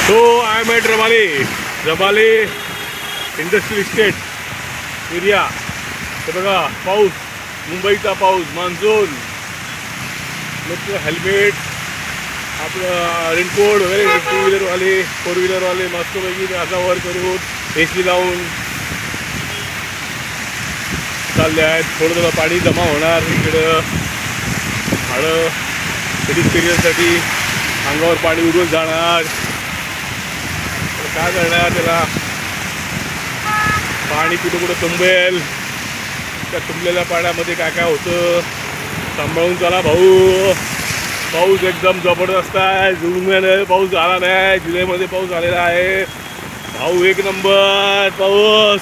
So I am at Rabale industrial estate area. हे बघा पाऊस, मुंबईचा पाऊस, मान्सून. लोक हेल्मेट, आपलं रेनकोट वगैरे, टू व्हीलरवाले, फोर व्हीलरवाले मस्तपैकी असा वर करून AC लावून चालले आहेत. थोडं थोडं पाणी जमा होणार इकडं. झाडं पेडिस्टेरियनसाठी अंगावर पाणी उडून जाणार. काय करणार त्याला, पाणी कुठं कुठं तुंबेल. त्या तुंबलेल्या पाण्यामध्ये काय काय होतं सांभाळून चला भाऊ. पाऊस एकदम जबरदस्त आहे. जून महिन्यात पाऊस आला नाही, जुलैमध्ये पाऊस आलेला आहे भाऊ. एक नंबर पाऊस,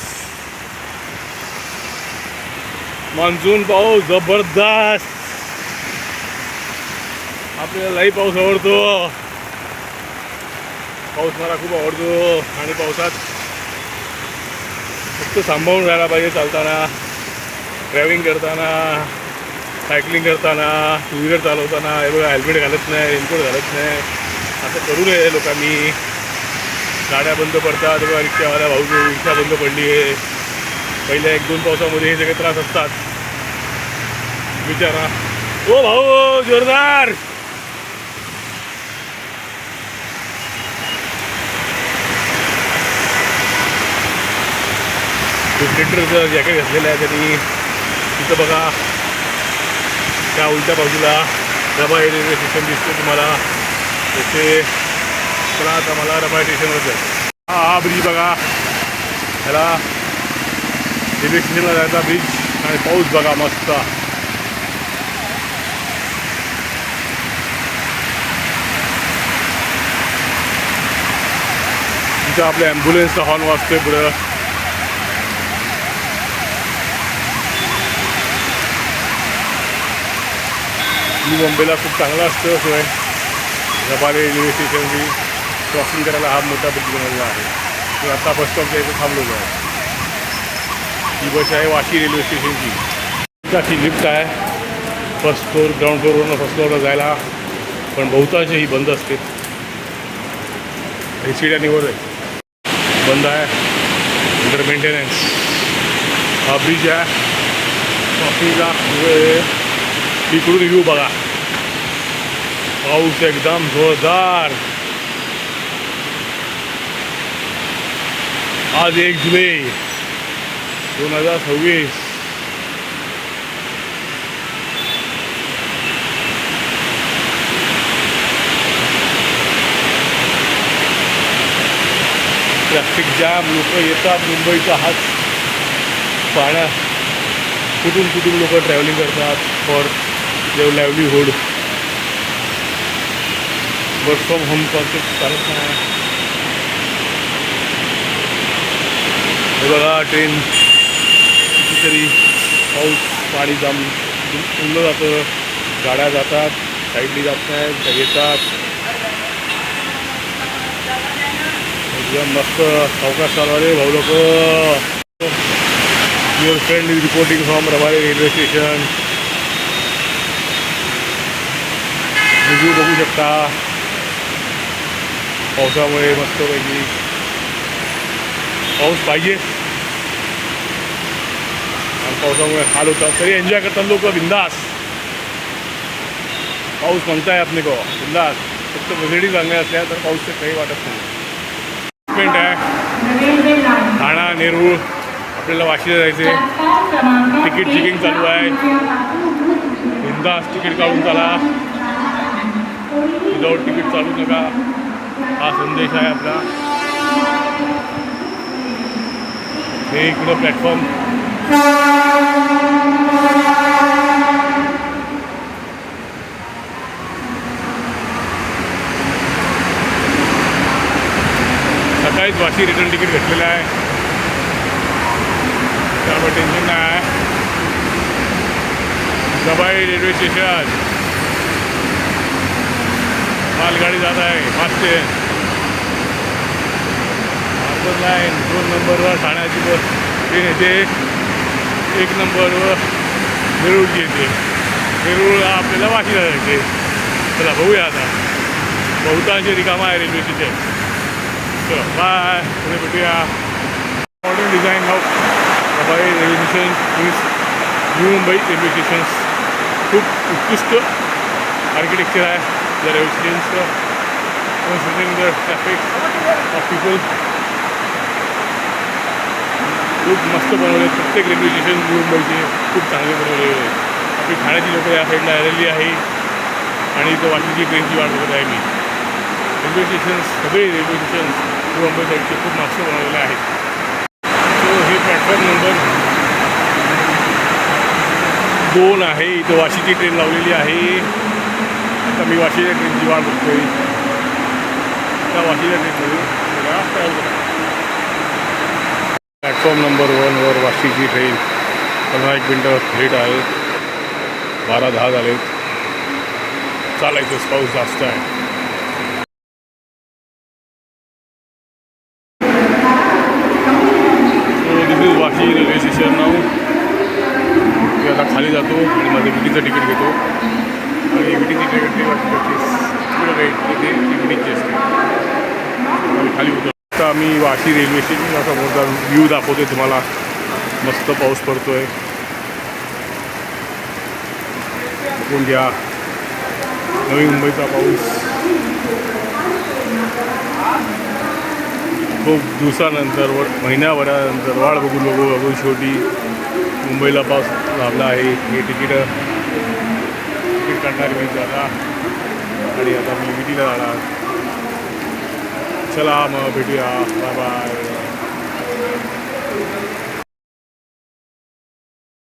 मान्सून पाऊस जबरदस्त. आपल्याला लई पाऊस आवडतो. पाऊस मला खूप आवडतो आणि पावसात फक्त सांभाळून राहायला पाहिजे. चालताना, ड्रायव्हिंग करताना, सायकलिंग करताना, टू व्हीलर चालवताना. हे बघा हेल्मेट घालत नाही, रेनकोट घालत नाही. असं करू नये लोकांनी. गाड्या बंद पडतात. बघा रिक्षावाल्या भाऊची रिक्षा बंद पडली आहे. पहिल्या 1-2 पावसामध्ये हे सगळे त्रास असतात बिचारा. ओ भाऊ जोरदार. प्रिडेटरचं जॅकेट घातलेलं आहे त्यांनी. तिथं बघा त्या उलट्या बाजूला रबाळे रेल्वे स्टेशन दिसते तुम्हाला. त्याचे चला आता मला रबाळे स्टेशनवर जायचं. हा ब्रिज बघा, ह्याला रेल्वे स्टेशनला जायचा ब्रिज. आणि पाऊस बघा मस्त. तिथं आपल्या ॲम्ब्युलन्सचा हॉर्न वाजतोय पुढं. मुंबईला खूप चांगला असतं सोय. रबाळे रेल्वे स्टेशनची क्रॉसिंग करायला हा मोठा ब्रिज बनवलेला आहे. मी आता बस स्टॉपच्या इथे थांबलेलो आहे. ही बस आहे वाशी रेल्वे स्टेशनची. त्याची लिफ्ट आहे फर्स्ट फ्लोअर, ग्राउंड फ्लोअरवरून फर्स्ट फ्लोअरला जायला. पण बहुतांश ही बंद असते. ही सीट्या निवड आहे, बंद आहे, अंडर मेंटेनन्स. हा ब्रिज आहे वाशीला. इकडून व्ह्यू बघा. पाऊस एकदम जोरदार. आज 1 जुलै 2026. Traffic jam. लोक येतात. मुंबईचा हाच पाण्या कुठून कुठून लोक ट्रॅव्हलिंग करतात for their livelihood. Work from home concept चालत नाही. हे बघा ट्रेन कितीतरी पाऊस पाणी जाम उडलं जातं. गाड्या जातात, साईडली जात नाहीत, येतात. एकदम मस्त सावकाश चालवाले भाऊ लोक. Your friend is reporting from Rabale railway station. Review बघू शकता. पावसामुळे मस्तपैकी पाऊस पाहिजे आणि पावसामुळे हाल होतात तरी एन्जॉय करतात लोक बिंदास. पाऊस म्हणताय आपले को बिंदास. फक्त फॅसिलिटी चांगल्या असल्या तर पाऊसचं काही वाटत नाही. पेंट आहे ठाणा नेरूळ. आपल्याला वाशीला जायचे. तिकीट चेकिंग चालू आहे. बिंदास तिकीट काढून चला. विदाऊट तिकीट चालू नका. हा संदेश आहे आपला. हे इकडं प्लॅटफॉर्म. सकाळीच वाशी रिटर्न तिकीट घेतलेलं आहे त्यामुळे टेन्शन नाही आहे. Rabale railway station. मालगाडी जात आहे फास्ट ट्रेन. हार्बर लाईन 2 नंबरवर ठाण्याची बस ट्रेन येते. 1 नंबरवर नेरूळची येते. नेरूळ आपल्याला वाशीला जायचे. चला बघूया आता. बहुतांश रिकामा आहे रेल्वे स्टेशन. चलो बाय, पुढे भेटूया. मॉडर्न डिझाईन ऑफ सफाई railway station means new Mumbai railway stations. खूप उत्कृष्ट आर्किटेक्चर आहे त्या रेल्वे स्टेशन्सचं. Considering the traffic of people खूप मस्त बनवले. प्रत्येक रेल्वे स्टेशन न्यू मुंबईचे खूप चांगले बनवलेले आहेत. आपली ठाण्याची लोकं या साईडला आलेली आहे आणि इथं वाशीची ट्रेनची वाट बघत आहे मी. रेल्वे स्टेशन्स सगळे रेल्वे स्टेशन्स न्यू मुंबई साईडचे खूप मस्त बनवलेले आहेत. सो हे प्लॅटफॉर्म नंबर 2 आहे. इथं वाशीची ट्रेन लावलेली आहे. आता मी वाशीच्या ट्रेनची वाट बघतोय. त्या वाशीच्या ट्रेनमध्ये प्लॅटफॉर्म नंबर 1वर वाशीची ट्रेन 15 मिनटं लेट आहे. 12:10 झाले. चालायचंच, पाऊस जास्त आहे. वाशी रेल्वे स्टेशन नाव. मी आता खाली जातो आणि माझं विटीचं तिकीट घेतो आणि विटीची तिकीट विटीची असते आणि खाली होतो. आता मी वाशी रेल्वे स्टेशन समोरचा व्ह्यू दाखवतो तुम्हाला. मस्त पाऊस पडतो आहे. बघून घ्या नवी मुंबईचा पाऊस. खूप दिवसानंतर महिन्याभरानंतर वाढ बघून शेवटी मुंबईला पाऊस लाभला आहे. हे तिकीट काढणार मी झाला आणि आता मी विटीला जाणार. चला मग भेटूया. Bye bye.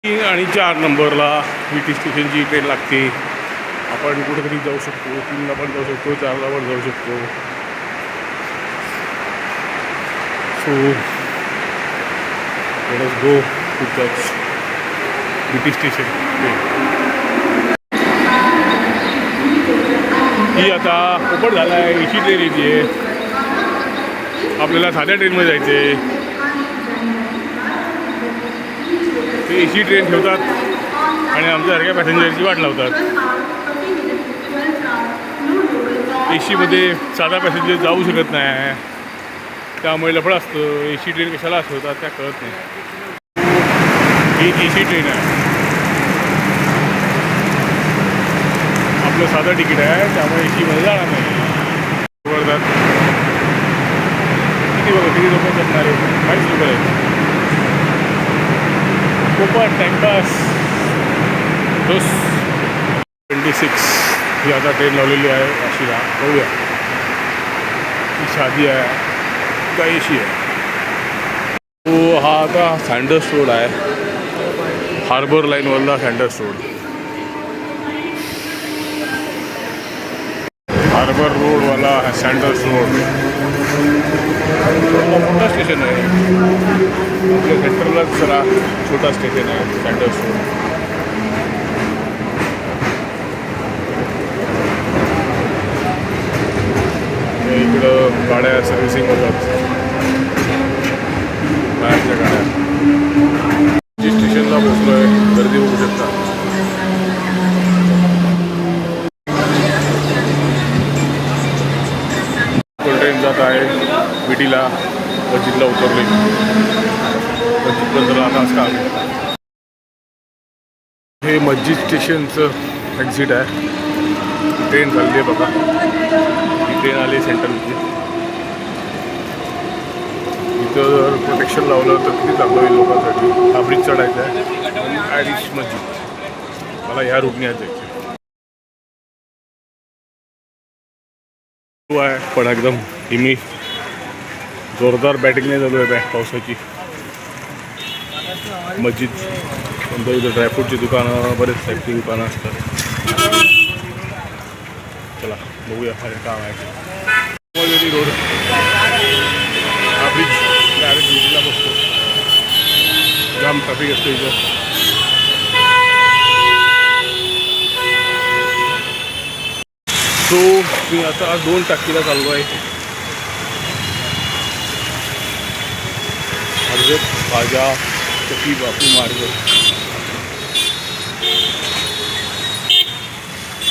3 आणि 4 नंबरला विटी स्टेशनची ट्रेन लागते. आपण कुठेतरी जाऊ शकतो. 3ला पण जाऊ शकतो, 4ला पण जाऊ शकतो. So let us go to touch VT station. ही आता ओपन झाला आहे. एसी ट्रेन येते आहे. आपल्याला साध्या ट्रेनमध्ये जायचं आहे. ते एसी ट्रेन ठेवतात आणि आमच्यासारख्या पॅसेंजरची वाट लावतात. एसीमध्ये साधा पॅसेंजर जाऊ शकत नाही, त्यामुळे लफड असतं. एसी ट्रेन कशाला ठेवतात त्या कळत नाही. ही एसी ट्रेन आहे. आपलं साधं तिकीट आहे त्यामुळे एसीमध्ये जाणार नाही. वर्धात किती लोक करणार आहे? 5 लोक आहेत. खूपच टाइमपास. 26 ही आता ट्रेन लावलेली आहे वाशीला. बघूया ही शादी आहे का एसी आहे. तो हा आता सँडर्स रोड आहे. हार्बर लाईनवरला सँडर्स रोड. हार्बर रोडवाला हा सँडर्स रोड. मोठा स्टेशन आहे. आपल्या सेंट्रललाच जरा छोटा स्टेशन आहे सँडर्स रोड. इकडं गाड्या सर्व्हिसिंग होतात. बाहेरच्या गाड्या. जी स्टेशनला पोचलो आहे. गर्दी होऊ शकता. ट्रेन जात आहे विटीला. मस्जिदला उतरले. मस्जिदबद्दल आता काम. हे मस्जिद स्टेशनचं एक्झिट आहे. ट्रेन चालली आहे बघा. ही ट्रेन आली सेंट्रलची. इथं जर प्रोटेक्शन लावलं तर किती चांगलं होईल लोकांसाठी. हा ब्रिज चढायचा आहे आणि आयरिश मस्जिद. मला ह्या रूटने जायचं आहे. पण एकदम हिमी जोरदार बॅटिंगने चालू आहे पावसाची. मस्जिद नंतर इथं ड्रायफ्रूटची दुकानं, बरेच साईडची दुकानं असतात. चला बघूया काय काम आहे. रोड हा ब्रिज डायरेक्ट विटीला बसतो. जाम ट्रॅफिक असतो इथं. सो मी आता 2 टाकीला चाललो आहे. हजरत ख्वाजा सफी बापू मार्ग.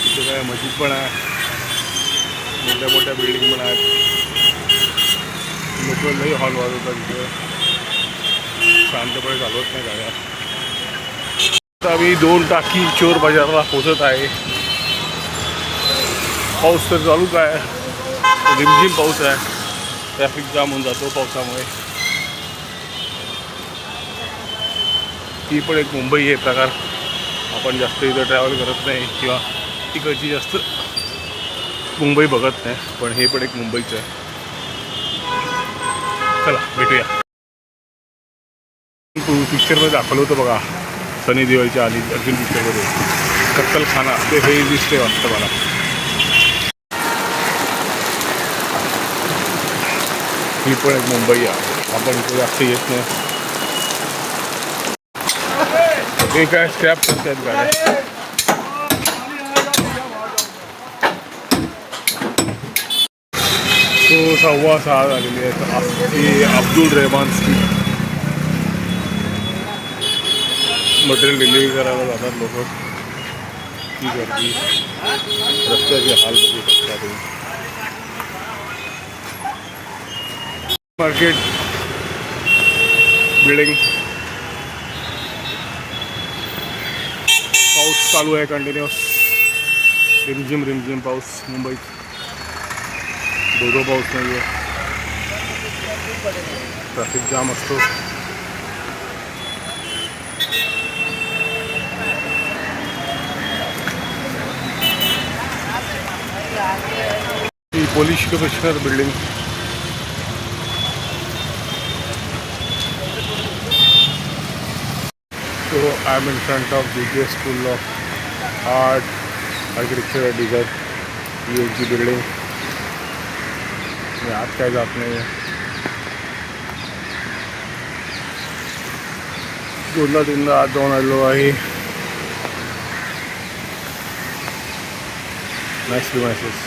इथं काय मस्जिद पण आहे. मोठ्या मोठ्या बिल्डिंग पण आहेत. लोक लई हॉल वाजवतात तिथे, शांतपणे चालवत नाही गाड्या. आता आम्ही 2 टाकी चोर बाजारला पोचत आहे. पाऊस तर चालूच आहे, रिमझिम पाऊस आहे. ट्रॅफिक जाम होऊन जातो पावसामुळे. ही पण एक मुंबई आहे प्रकार. आपण जास्त इथं ट्रॅव्हल करत नाही किंवा तिकडची जास्त मुंबई बघत नाही, पण हे पण एक मुंबईचं आहे. चला भेटूया. पिक्चरमध्ये दाखवलं होतं बघा, सनी देओलच्या आधी अर्जुन पिक्चरमध्ये कत्तलखाना, ते हे दिसते वाटतं मला. ही पण एक मुंबई आहे, आपण इथे जास्त येत नाही. हे काय स्क्रॅप करतात गाड्या. तो 6:15 झालेली आहे. ती Abdul Rahman street. Material delivery करायला जातात लोक. ती गर्दी, रस्त्याचे हाल बघू शकता तुम्ही. Market building. पाऊस चालू आहे कंटिन्युअस, रिमझिम रिमझिम पाऊस मुंबईत. दो पाऊस नाही आहे. ट्रॅफिक जाम असतो. ही police commissioner building. So I'm in front of DK School of Art, Architecture and Design, UG building. मी आत काय जात नाही. 2-3दा आत जाऊन आलो आहे. Nice premises.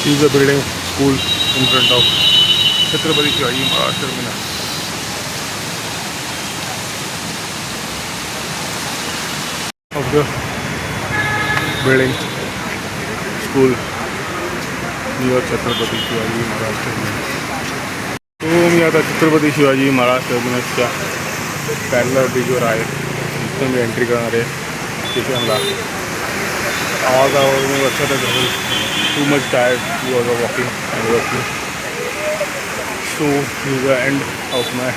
This is a building, school in front of Chhatrapati Shivaji Maharaj Terminus. Of the building, school near Chhatrapati Shivaji Maharaj Terminus. तो मी आता छत्रपती शिवाजी महाराज टर्मिनसच्या पॅरलर ब्रिजवर आहे. इथून मी एंट्री करणार आहे स्टेशनला. आवाजावरून लक्षातच असेल, too much tired because of walking and working. So this is the end of my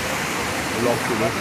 vlog today.